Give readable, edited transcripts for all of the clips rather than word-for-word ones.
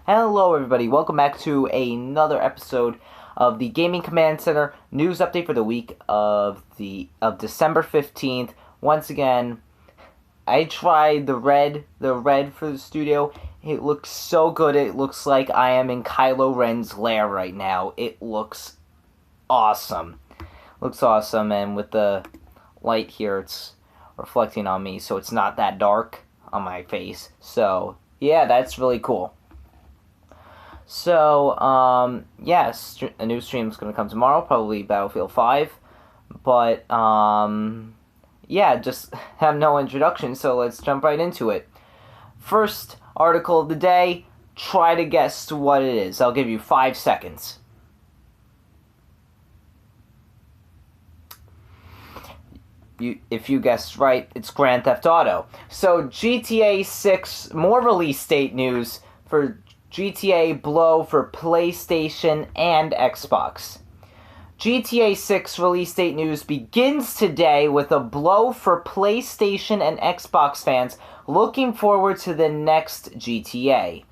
Hello everybody, welcome back to another episode of the Gaming Command Center news update for the week of December 15th. Once again, I tried the red for the studio. It looks so good. It looks like I am in Kylo Ren's lair right now. It looks awesome. And with the light here, it's reflecting on me, so it's not that dark on my face. So, yeah, that's really cool. So, yes, a new stream is going to come tomorrow, probably Battlefield 5, but, yeah, just have no introduction, so let's jump right into it. First article of the day, try to guess what it is. I'll give you 5 seconds. If you guessed right, it's Grand Theft Auto. So, GTA 6, more release date news for GTA blow for PlayStation and Xbox. GTA 6 release date news begins today with a blow for PlayStation and Xbox fans looking forward to the next GTA.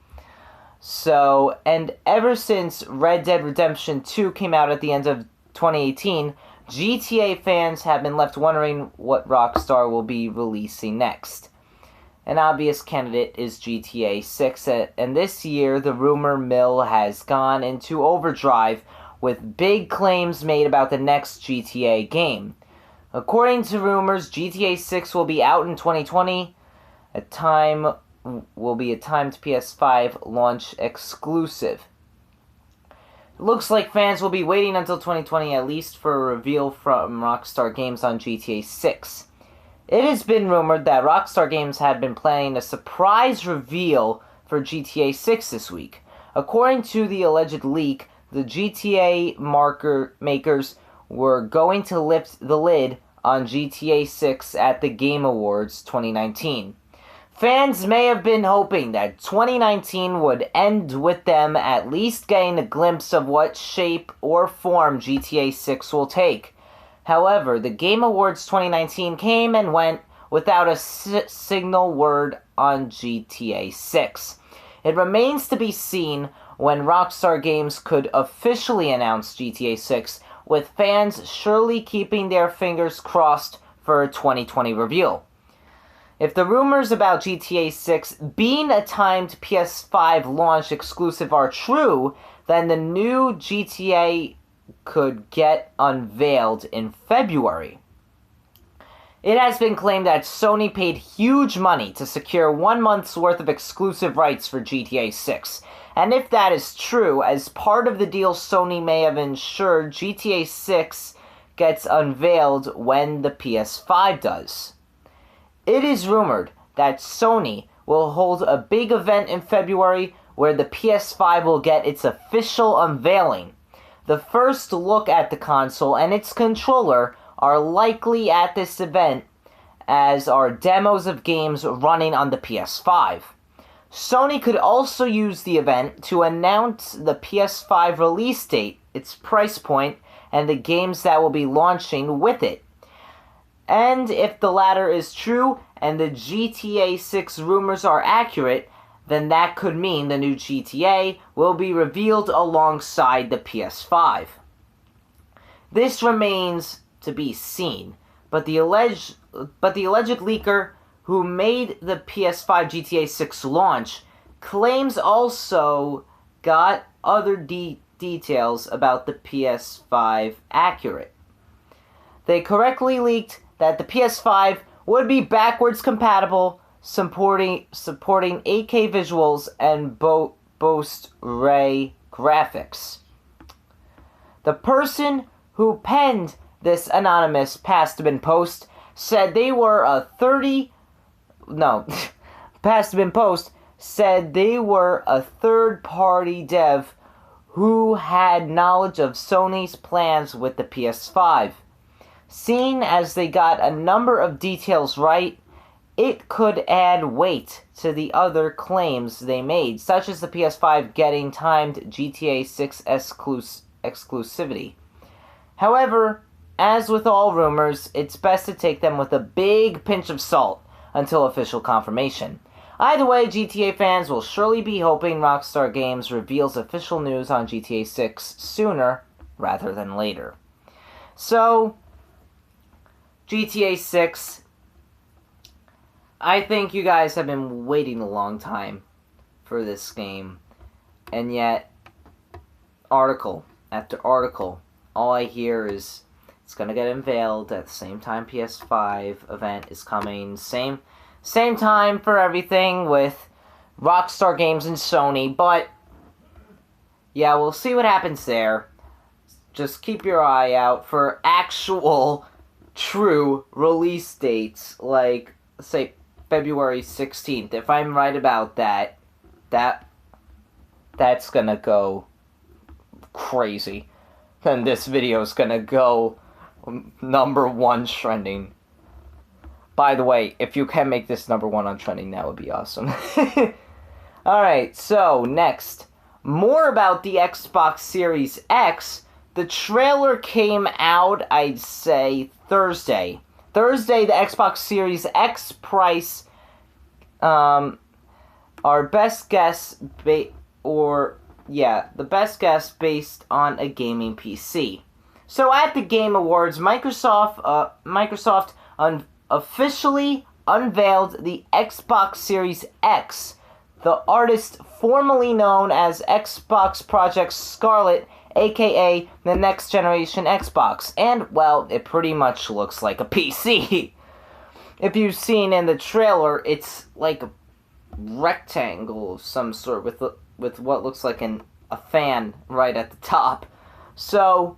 So, and ever since Red Dead Redemption 2 came out at the end of 2018, GTA fans have been left wondering what Rockstar will be releasing next. An obvious candidate is GTA 6, and this year the rumor mill has gone into overdrive with big claims made about the next GTA game. According to rumors, GTA 6 will be out in 2020, a timed PS5 launch exclusive. It looks like fans will be waiting until 2020 at least for a reveal from Rockstar Games on GTA 6. It has been rumored that Rockstar Games had been planning a surprise reveal for GTA 6 this week. According to the alleged leak, the GTA makers were going to lift the lid on GTA 6 at the Game Awards 2019. Fans may have been hoping that 2019 would end with them at least getting a glimpse of what shape or form GTA 6 will take. However, the Game Awards 2019 came and went without a signal word on GTA 6. It remains to be seen when Rockstar Games could officially announce GTA 6, with fans surely keeping their fingers crossed for a 2020 reveal. If the rumors about GTA 6 being a timed PS5 launch exclusive are true, then the new GTA could get unveiled in February. It has been claimed that Sony paid huge money to secure 1 month's worth of exclusive rights for GTA 6. And if that is true, as part of the deal, Sony may have ensured GTA 6 gets unveiled when the PS5 does. It is rumored that Sony will hold a big event in February where the PS5 will get its official unveiling. The first look at the console and its controller are likely at this event, as are demos of games running on the PS5. Sony could also use the event to announce the PS5 release date, its price point, and the games that will be launching with it. And if the latter is true and the GTA 6 rumors are accurate, then that could mean the new GTA will be revealed alongside the PS5. This remains to be seen, but the alleged leaker who made the PS5 GTA 6 launch claims also got other details about the PS5 accurate. They correctly leaked that the PS5 would be backwards compatible, supporting 8K visuals and boast ray graphics. The person who penned this anonymous past-to-been post said they were a third-party dev who had knowledge of Sony's plans with the PS5. Seeing as they got a number of details right, it could add weight to the other claims they made, such as the PS5 getting timed GTA 6 exclusivity. However, as with all rumors, it's best to take them with a big pinch of salt until official confirmation. Either way, GTA fans will surely be hoping Rockstar Games reveals official news on GTA 6 sooner rather than later. So, GTA 6, I think you guys have been waiting a long time for this game, and yet, article after article, all I hear is it's gonna get unveiled at the same time PS5 event is coming, same time for everything with Rockstar Games and Sony, but yeah, we'll see what happens there. Just keep your eye out for actual, true release dates, like, say, February 16th. If I'm right about that, that's gonna go crazy. Then this video's gonna go #1 trending. By the way, if you can make this #1 on trending, that would be awesome. Alright, so next. More about the Xbox Series X. The trailer came out, I'd say, Thursday. Thursday, the Xbox Series X price, our best guess, the best guess based on a gaming PC. So at the Game Awards, Microsoft officially unveiled the Xbox Series X. The artist formerly known as Xbox Project Scarlett, aka the next generation Xbox, and, well, it pretty much looks like a PC. If you've seen in the trailer, it's like a rectangle of some sort with what looks like a fan right at the top. So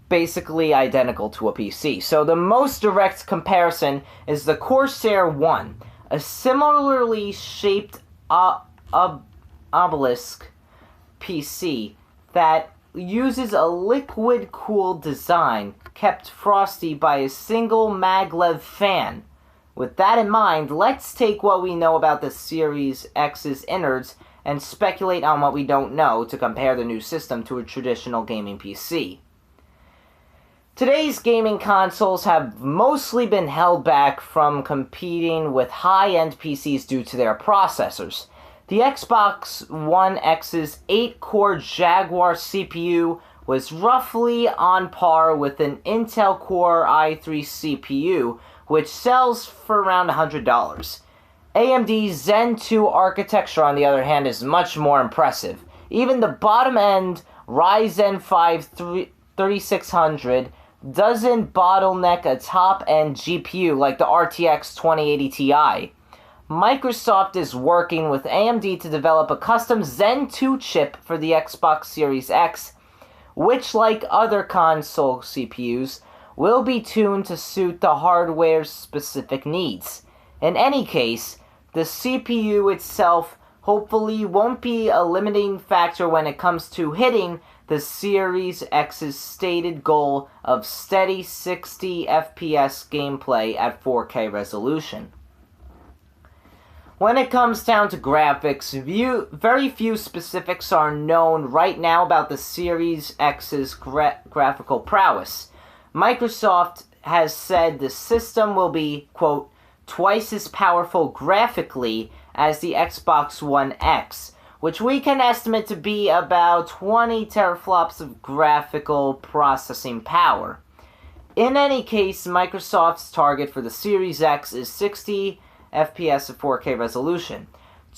basically identical to a PC. So the most direct comparison is the Corsair 1, a similarly shaped obelisk PC that uses a liquid-cooled design kept frosty by a single maglev fan. With that in mind, let's take what we know about the Series X's innards and speculate on what we don't know to compare the new system to a traditional gaming PC. Today's gaming consoles have mostly been held back from competing with high-end PCs due to their processors. The Xbox One X's 8-core Jaguar CPU was roughly on par with an Intel Core i3 CPU, which sells for around $100. AMD's Zen 2 architecture, on the other hand, is much more impressive. Even the bottom-end Ryzen 5 3600 doesn't bottleneck a top-end GPU like the RTX 2080 Ti. Microsoft is working with AMD to develop a custom Zen 2 chip for the Xbox Series X, which, like other console CPUs, will be tuned to suit the hardware's specific needs. In any case, the CPU itself hopefully won't be a limiting factor when it comes to hitting the Series X's stated goal of steady 60 FPS gameplay at 4K resolution. When it comes down to graphics, very few specifics are known right now about the Series X's graphical prowess. Microsoft has said the system will be, quote, twice as powerful graphically as the Xbox One X, which we can estimate to be about 20 teraflops of graphical processing power. In any case, Microsoft's target for the Series X is 60 FPS at 4K resolution.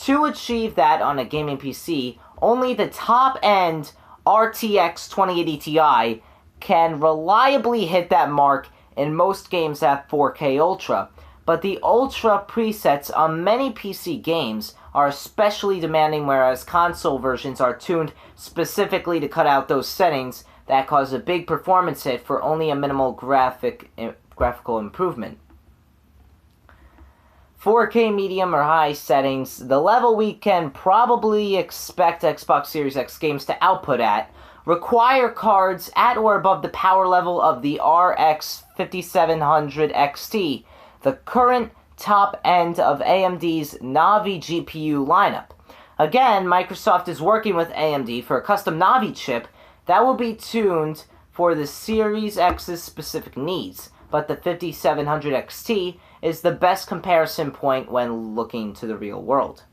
To achieve that on a gaming PC, only the top-end RTX 2080 Ti can reliably hit that mark in most games at 4K Ultra, but the Ultra presets on many PC games are especially demanding, whereas console versions are tuned specifically to cut out those settings that cause a big performance hit for only a minimal graphical improvement. 4K medium or high settings, the level we can probably expect Xbox Series X games to output at, require cards at or above the power level of the RX 5700 XT, the current top end of AMD's Navi GPU lineup. Again, Microsoft is working with AMD for a custom Navi chip that will be tuned for the Series X's specific needs, but the 5700 XT is the best comparison point when looking to the real world.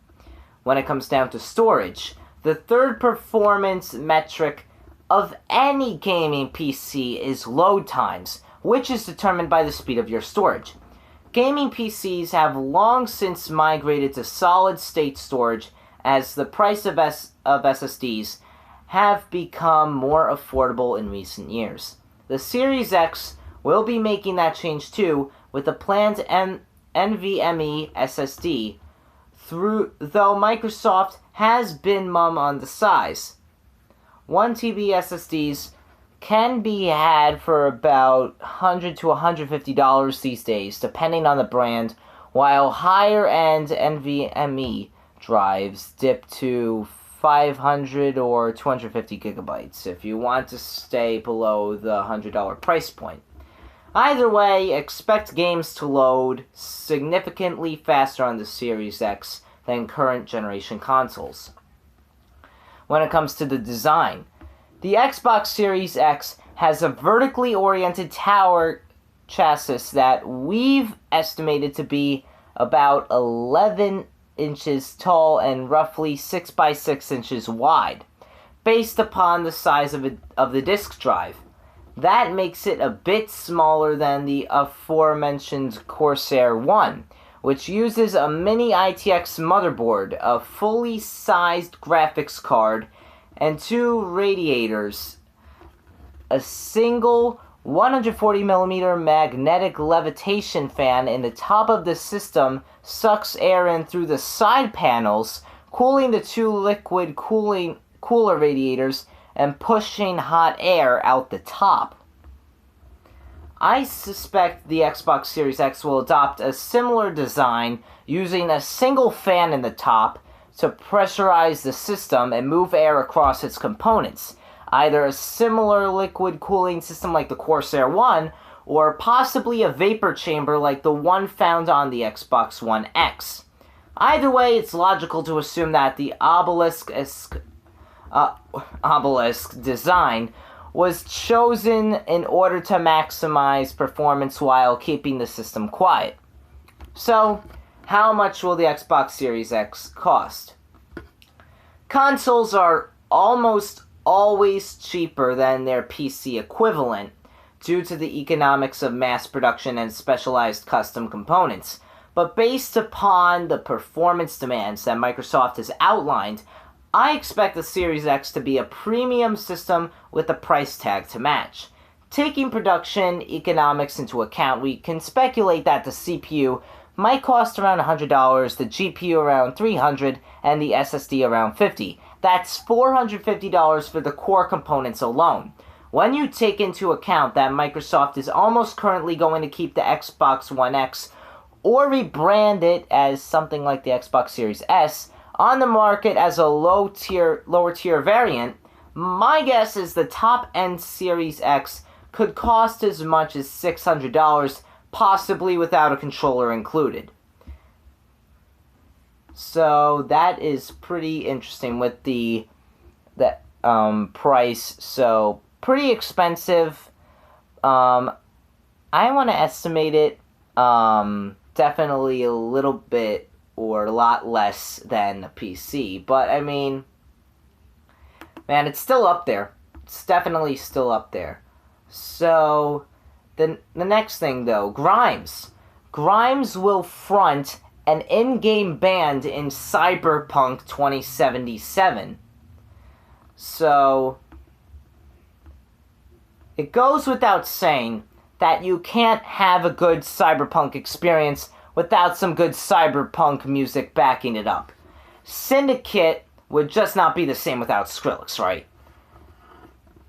When it comes down to storage, the third performance metric of any gaming PC is load times, which is determined by the speed of your storage. Gaming PCs have long since migrated to solid-state storage as the price of SSDs have become more affordable in recent years. The Series X will be making that change too, with a planned NVMe SSD, though Microsoft has been mum on the size. 1 TB SSDs can be had for about $100 to $150 these days, depending on the brand, while higher-end NVMe drives dip to 500 or 250 gigabytes if you want to stay below the $100 price point. Either way, expect games to load significantly faster on the Series X than current generation consoles. When it comes to the design, the Xbox Series X has a vertically oriented tower chassis that we've estimated to be about 11 inches tall and roughly 6 by 6 inches wide, based upon the size of the disk drive. That makes it a bit smaller than the aforementioned Corsair One, which uses a mini ITX motherboard, a fully sized graphics card, and 2 radiators. A single 140mm magnetic levitation fan in the top of the system sucks air in through the side panels, cooling the 2 liquid cooler radiators and pushing hot air out the top. I suspect the Xbox Series X will adopt a similar design using a single fan in the top to pressurize the system and move air across its components, either a similar liquid cooling system like the Corsair One, or possibly a vapor chamber like the one found on the Xbox One X. Either way, it's logical to assume that the obelisk design was chosen in order to maximize performance while keeping the system quiet. So, how much will the Xbox Series X cost? Consoles are almost always cheaper than their PC equivalent due to the economics of mass production and specialized custom components. But based upon the performance demands that Microsoft has outlined, I expect the Series X to be a premium system with a price tag to match. Taking production economics into account, we can speculate that the CPU might cost around $100, the GPU around $300, and the SSD around $50. That's $450 for the core components alone. When you take into account that Microsoft is almost currently going to keep the Xbox One X or rebrand it as something like the Xbox Series S on the market as a lower tier variant, my guess is the top-end Series X could cost as much as $600, possibly without a controller included. So that is pretty interesting with the price. So pretty expensive. I want to estimate it definitely a little bit or a lot less than a PC. But I mean, man, it's still up there. It's definitely still up there. So the next thing though, Grimes. Grimes will front an in-game band in Cyberpunk 2077. So it goes without saying that you can't have a good Cyberpunk experience without some good Cyberpunk music backing it up. Syndicate would just not be the same without Skrillex, right?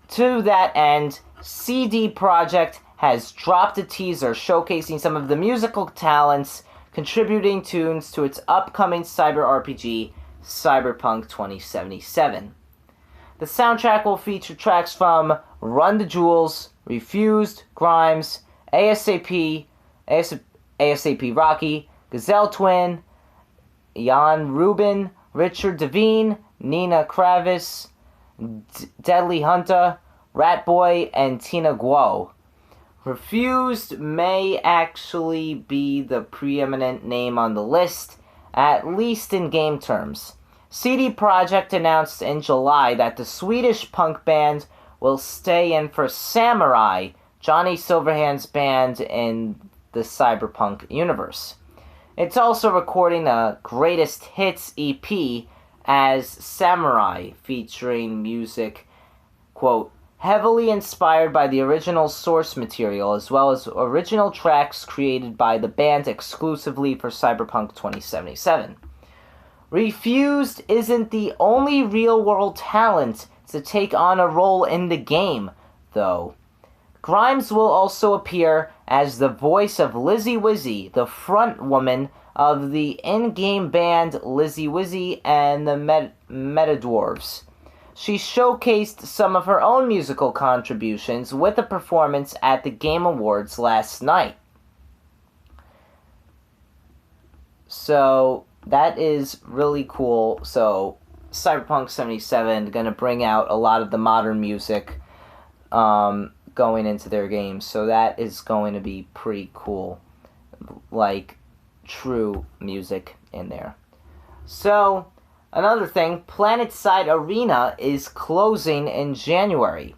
To that end, CD Projekt has dropped a teaser showcasing some of the musical talents contributing tunes to its upcoming cyber RPG, Cyberpunk 2077. The soundtrack will feature tracks from Run the Jewels, Refused, Grimes, ASAP Rocky, Gazelle Twin, Jan Rubin, Richard Devine, Nina Kravis, Deadly Hunter, Ratboy, and Tina Guo. Refused may actually be the preeminent name on the list, at least in game terms. CD Projekt announced in July that the Swedish punk band will stay in for Samurai, Johnny Silverhand's band in the cyberpunk universe. It's also recording a Greatest Hits EP as Samurai, featuring music, quote, heavily inspired by the original source material, as well as original tracks created by the band exclusively for Cyberpunk 2077. Refused isn't the only real-world talent to take on a role in the game, though. Grimes will also appear as the voice of Lizzie Wizzy, the front woman of the in-game band Lizzie Wizzy and the Metadwarves. She showcased some of her own musical contributions with a performance at the Game Awards last night. So, that is really cool. So, Cyberpunk 77 going to bring out a lot of the modern music going into their games. So, that is going to be pretty cool. Like, true music in there. So, another thing, PlanetSide Arena is closing in January.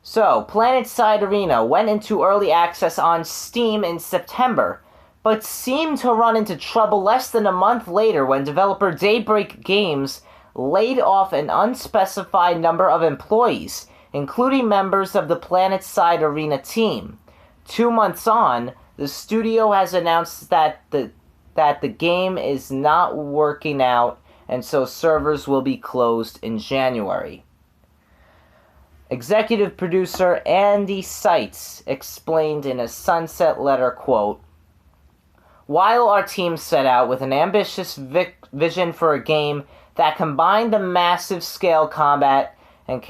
So, PlanetSide Arena went into early access on Steam in September, but seemed to run into trouble less than a month later when developer Daybreak Games laid off an unspecified number of employees, including members of the PlanetSide Arena team. 2 months on, the studio has announced that the game is not working out, and so servers will be closed in January. Executive producer Andy Seitz explained in a Sunset Letter quote, "While our team set out with an ambitious vision for a game that combined the massive scale combat and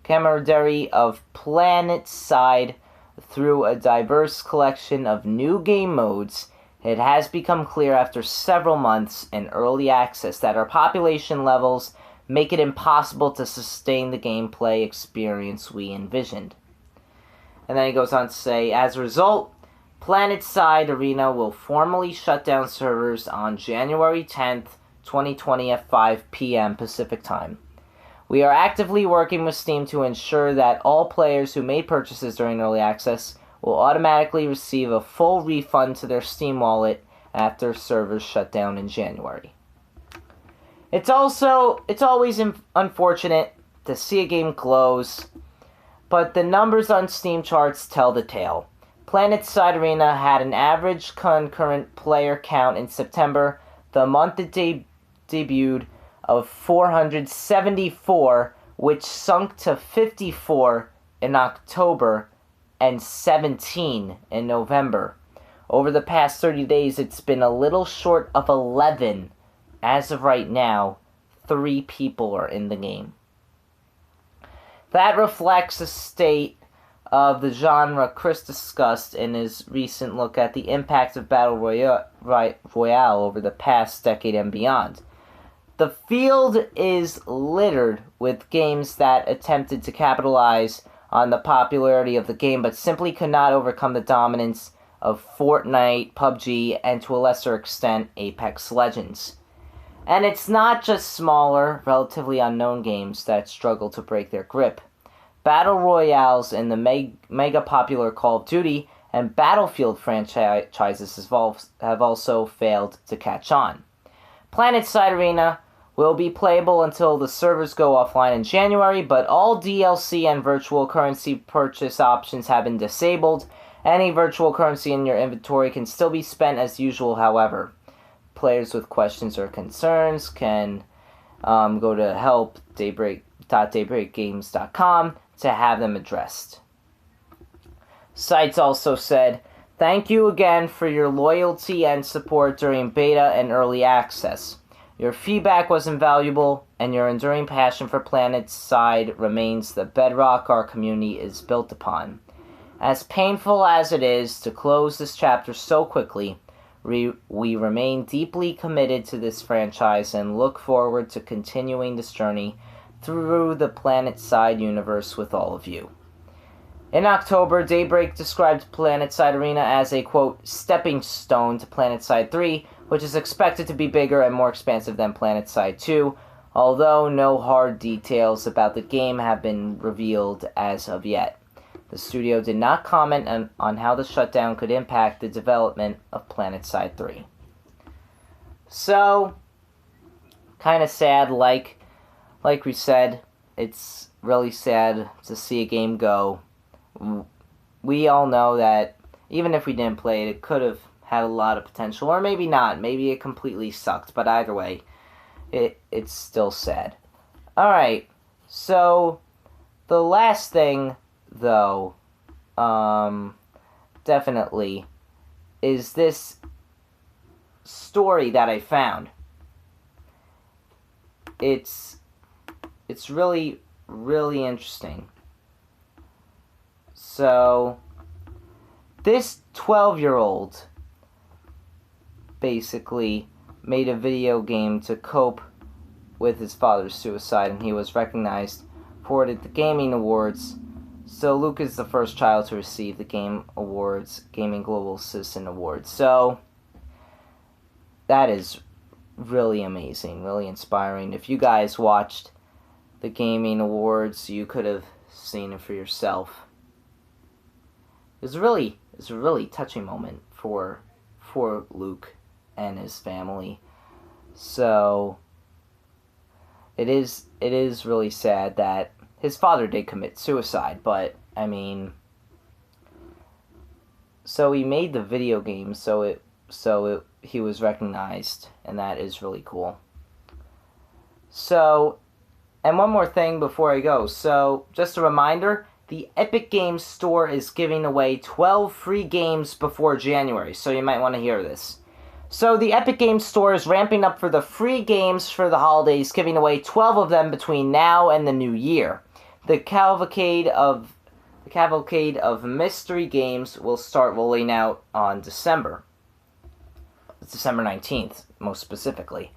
camaraderie of PlanetSide through a diverse collection of new game modes, it has become clear after several months in early access that our population levels make it impossible to sustain the gameplay experience we envisioned." And then he goes on to say, as a result, PlanetSide Arena will formally shut down servers on January 10th, 2020 at 5 p.m. Pacific Time. We are actively working with Steam to ensure that all players who made purchases during early access will automatically receive a full refund to their Steam wallet after servers shut down in January. It's always unfortunate to see a game close, but the numbers on Steam charts tell the tale. PlanetSide Arena had an average concurrent player count in September, the month it debuted, of 474, which sunk to 54 in October and 17 in November. Over the past 30 days, it's been a little short of 11. As of right now, 3 people are in the game. That reflects a state of the genre Chris discussed in his recent look at the impact of Battle Royale over the past decade and beyond. The field is littered with games that attempted to capitalize on the popularity of the game but simply could not overcome the dominance of Fortnite, PUBG, and to a lesser extent, Apex Legends. And it's not just smaller, relatively unknown games that struggle to break their grip. Battle Royales in the mega popular Call of Duty and Battlefield franchises have also failed to catch on. PlanetSide Arena will be playable until the servers go offline in January, but all DLC and virtual currency purchase options have been disabled. Any virtual currency in your inventory can still be spent as usual, however. Players with questions or concerns can go to help.daybreakgames.com to have them addressed. Seitz also said, "Thank you again for your loyalty and support during beta and early access. Your feedback was invaluable, and your enduring passion for PlanetSide remains the bedrock our community is built upon. As painful as it is to close this chapter so quickly, we remain deeply committed to this franchise and look forward to continuing this journey through the PlanetSide universe with all of you." In October, Daybreak described PlanetSide Arena as a, quote, stepping stone to PlanetSide 3, which is expected to be bigger and more expansive than PlanetSide 2, although no hard details about the game have been revealed as of yet. The studio did not comment on how the shutdown could impact the development of PlanetSide 3. So, kind of sad, like we said, it's really sad to see a game go. We all know that even if we didn't play it, it could have had a lot of potential, or maybe not. Maybe it completely sucked, but either way, it's still sad. Alright, so the last thing, though, definitely, is this story that I found. It's really, really interesting. So, this 12-year-old basically made a video game to cope with his father's suicide, and he was recognized for it at the Gaming Awards. So, Luke is the first child to receive the Gaming Global Citizen Awards. So, that is really amazing, really inspiring. If you guys watched the Gaming Awards, you could have seen it for yourself. It's a really touching moment for Luke and his family. So it is really sad that his father did commit suicide, but I mean, so he made the video game, so he was recognized, and that is really cool. So, and one more thing before I go. So, just a reminder, the Epic Games Store is giving away 12 free games before January, so you might want to hear this. So the Epic Games Store is ramping up for the free games for the holidays, giving away 12 of them between now and the new year. The cavalcade of mystery games will start rolling out on December 19th, most specifically.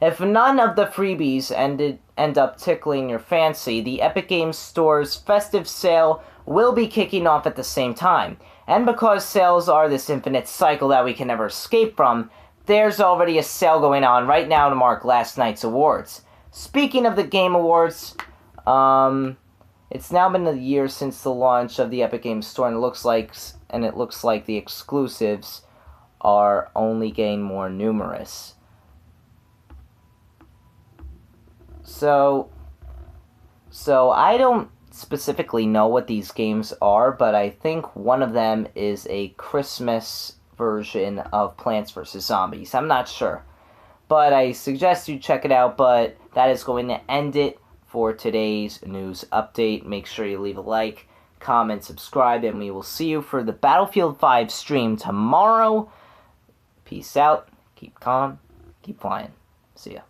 If none of the freebies end up tickling your fancy, the Epic Games Store's festive sale will be kicking off at the same time. And because sales are this infinite cycle that we can never escape from, there's already a sale going on right now to mark last night's awards. Speaking of the Game Awards, it's now been a year since the launch of the Epic Games Store, and it looks like the exclusives are only getting more numerous. So I don't specifically know what these games are, but I think one of them is a Christmas version of Plants vs. Zombies. I'm not sure, but I suggest you check it out. But that is going to end it for today's news update. Make sure you leave a like, comment, subscribe, and we will see you for the Battlefield 5 stream tomorrow. Peace out, keep calm, keep flying. See ya.